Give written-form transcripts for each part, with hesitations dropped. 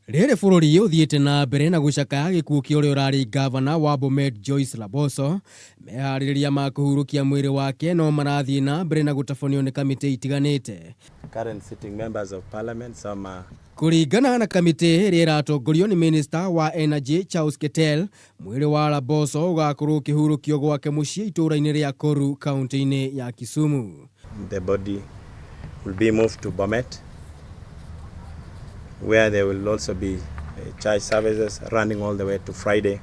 Rere bururi uthiete na mbere na gucaka gikuo kia uria urari governor wa Bomet Joyce Laboso mehaririria ma kuhurukia mwiri wake no marathie na mbere na gutafonio ni kamiti itiganite. Current sitting members of parliament some kuringana na kamiti iria iratongorio ni minister wa energy Charles Ketel, mwiri wa Laboso ugakorwo ukihurukio gwake mucii itura-ini ria Koru kaunti-ini ya Kisumu. The body will be moved to Bomet, where there will also be church services running all the way to Friday.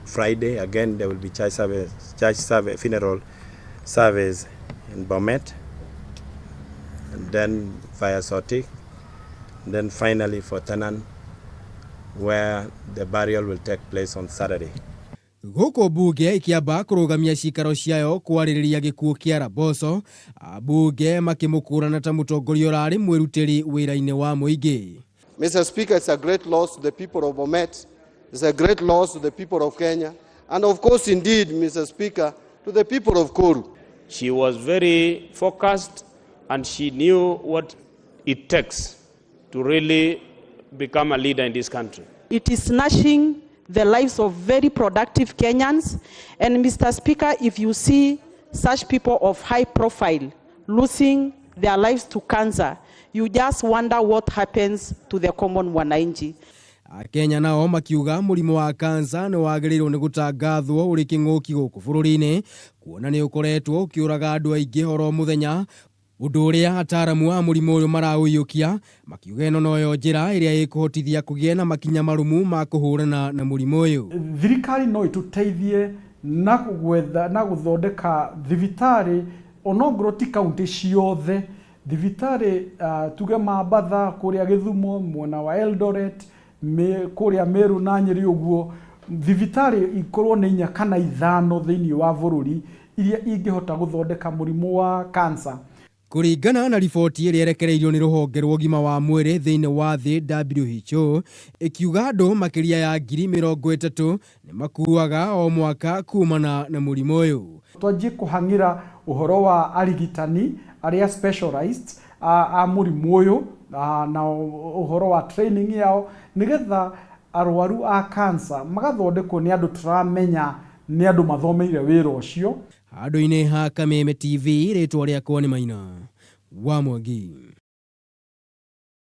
Friday again there will be church service, funeral service in Bomet, and then via Sotik, and then finally for Tanan, where the burial will take place on Saturday. Goko bunge ikiamba kurugamia cikaro ciayo kwaririria gikuo kia Laboso, bunge makimukurana ta mutongoria urari mwirutiri wira-ini wa muingi. Mr. Speaker, it's a great loss to the people of Bomet, it's a great loss to the people of Kenya, and of course indeed, Mr. Speaker, to the people of Koru. She was very focused and she knew what it takes to really become a leader in this country. It is snatching the lives of very productive Kenyans. And Mr. Speaker, if you see such people of high profile losing their lives to cancer, you just wonder what happens to the common wananchi. Kenya nao makiuga murimu wa kansa ni wagiriirwo ni gutangathwo uri king'uki guku bururi-ini kuona ni ukoretwo ukiuraga andu aingi oro muthenya, undu uria ataramu wa murimu uyu marauyukia makiuga ino noyo njira iria ikuhotithia kugia na makinya marumu ma kuhurana na murimu uyu. Thirikari no ituteithie na gwetha na guthondeka thibitari onongoro ti kaunti ciothe, thibitari tuge Mambatha kuria Githumo mwena wa Eldoret kuria Meru na Nyeri uguo, thibitari ikorwo ni 4 kana 5 thiini wa bururi iria ingihota guthondeka murimu wa cancer. Kuringana na riboti iria erekereirio ni ruhonge rwa ugima wa mwiri thiini wa thi WHO, ikiuga andu makiria ya 30,000 ni makuaga o mwaka kumana na murimu uyu. Twanjie kuhangira uhoro wa arigitani aria specialized a murimu uyu na uhoro wa training yao nigetha arwaru a cancer magathondekwo ni andu turamenya ni andu mathomeire wira ucio. Handu-ini ha Kameme TV ritwa riakwa ni Maina wa Mwangi.